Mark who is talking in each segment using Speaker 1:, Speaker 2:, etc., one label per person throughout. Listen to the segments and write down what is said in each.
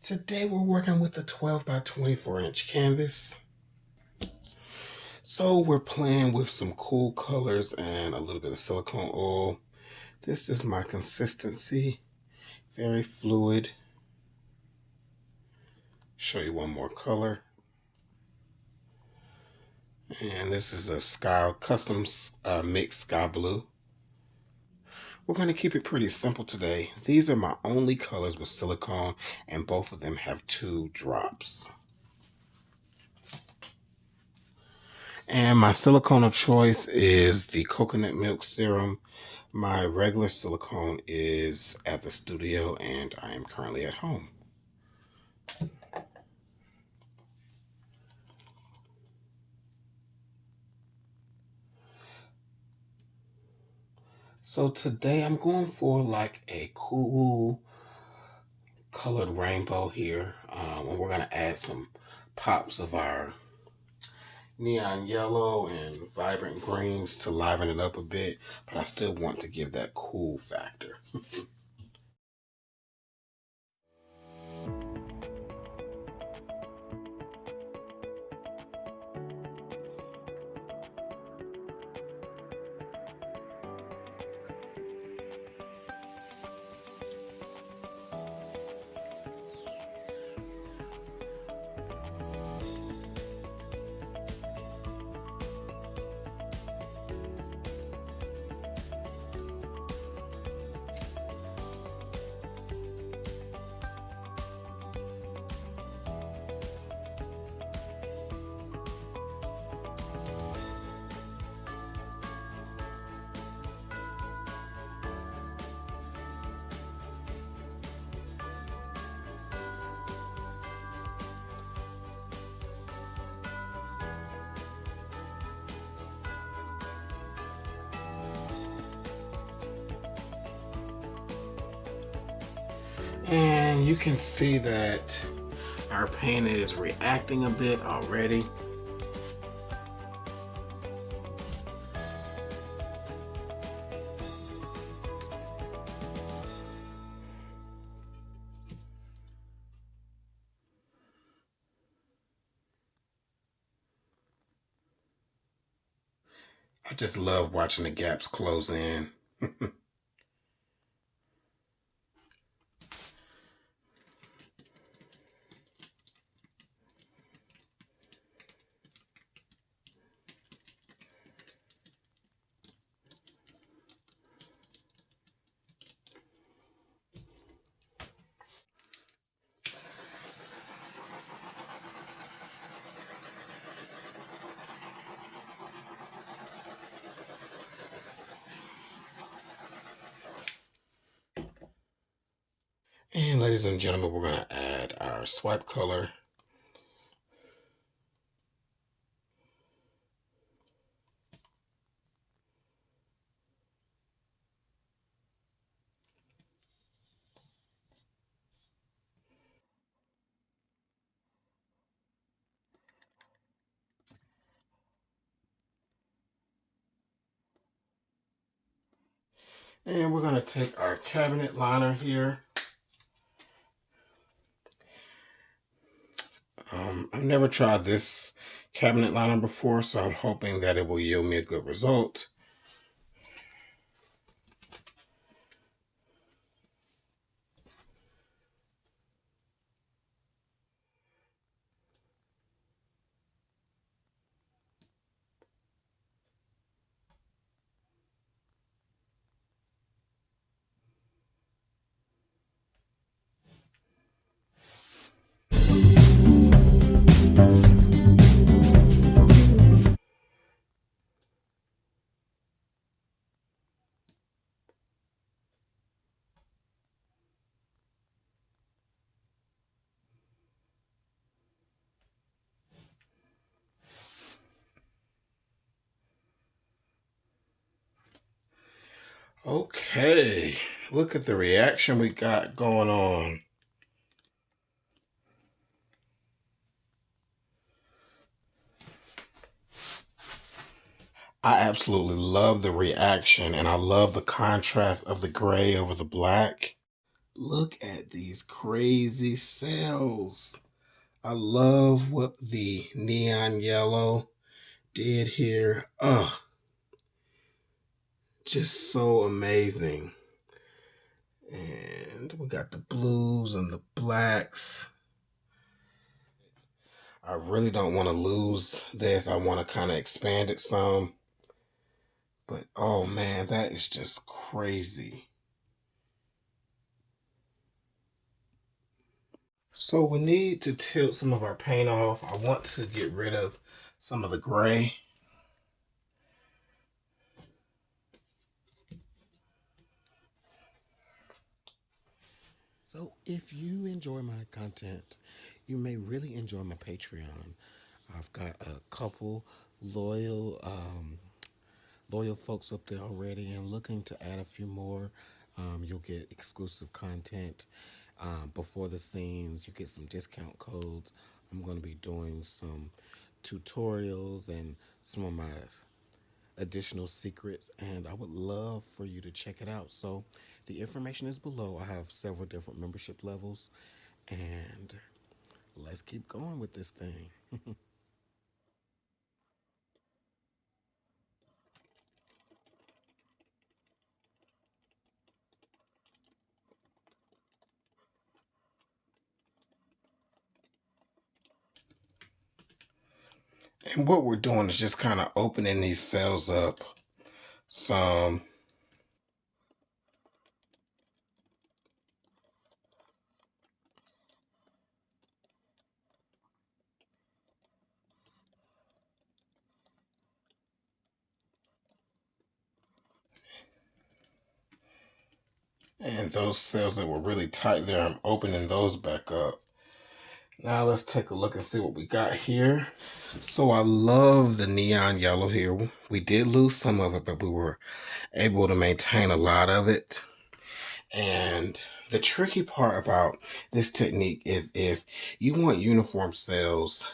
Speaker 1: Today we're working with a 12 by 24 inch canvas. So we're playing with some cool colors and a little bit of silicone oil. This is my consistency, very fluid. Show you one more color. And this is a custom mixed sky blue. We're going to keep it pretty simple today. These are my only colors with silicone, and both of them have 2 drops. And my silicone of choice is the coconut milk serum. My regular silicone is at the studio, and I am currently at home. So today I'm going for like a cool colored rainbow here. And we're going to add some pops of our neon yellow and vibrant greens to liven it up a bit, but I still want to give that cool factor. And you can see that our paint is reacting a bit already. I just love watching the gaps close in. And ladies and gentlemen, we're going to add our swipe color. And we're going to take our cabinet liner here. I've never tried this cabinet liner before, so I'm hoping that it will yield me a good result. Okay, look at the reaction we got going on. I absolutely love the reaction, and I love the contrast of the gray over the black. Look at these crazy cells. I love what the neon yellow did here. Just so amazing. And we got the blues and the blacks. I really don't want to lose this. I want to kind of expand it some. But oh man, that is just crazy. So we need to tilt some of our paint off. I want to get rid of some of the gray.
Speaker 2: So if you enjoy my content, you may really enjoy my Patreon. I've got a couple loyal loyal folks up there already and looking to add a few more. You'll get exclusive content before the scenes. You get some discount codes. I'm going to be doing some tutorials and some of my additional secrets, and I would love for you to check it out. So the information is below. I have several different membership levels, and let's keep going with this thing.
Speaker 1: And what we're doing is just kind of opening these cells up some. And those cells that were really tight there, I'm opening those back up. Now let's take a look and see what we got here. So I love the neon yellow here. We did lose some of it, but we were able to maintain a lot of it. And the tricky part about this technique is if you want uniform cells,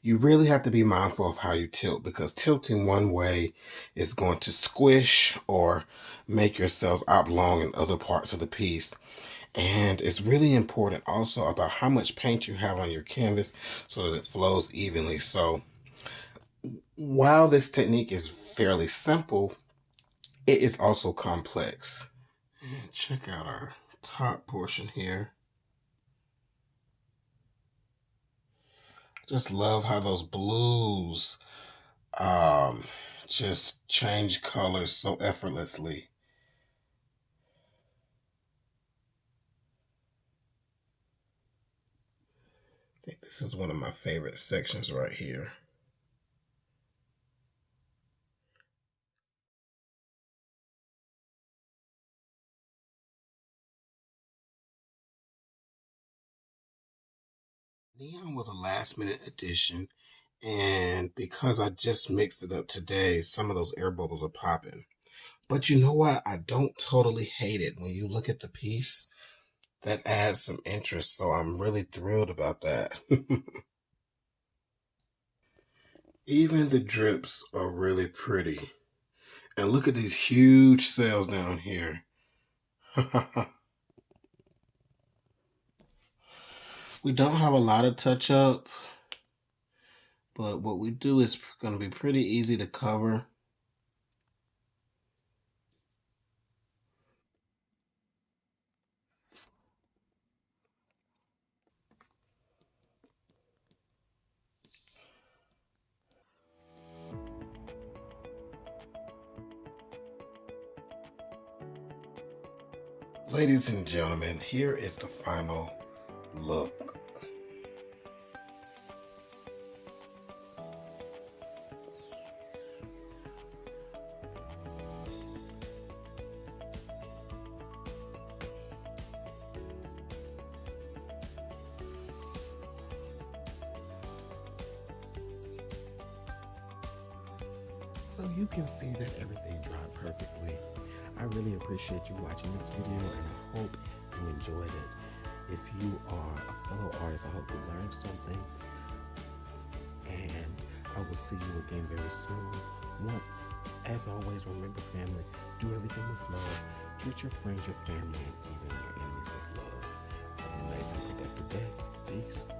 Speaker 1: you really have to be mindful of how you tilt, because tilting one way is going to squish or make your cells oblong in other parts of the piece. And it's really important also about how much paint you have on your canvas so that it flows evenly. So while this technique is fairly simple, it is also complex. And check out our top portion here. Just love how those blues um, just change colors so effortlessly. I think this is one of my favorite sections right here. Neon was a last minute addition, and because I just mixed it up today, some of those air bubbles are popping. But you know what? I don't totally hate it. When you look at the piece, that adds some interest, so I'm really thrilled about that. Even the drips are really pretty. And look at these huge cells down here. We don't have a lot of touch up, but what we do is going to be pretty easy to cover. Ladies and gentlemen, here is the final look.
Speaker 2: So you can see that everything dried perfectly. I really appreciate you watching this video, and I hope you enjoyed it. If you are a fellow artist, I hope you learned something, and I will see you again very soon. Once, as always, remember, family, do everything with love. Treat your friends, your family, and even your enemies always with love. Have an amazing, productive day. Peace.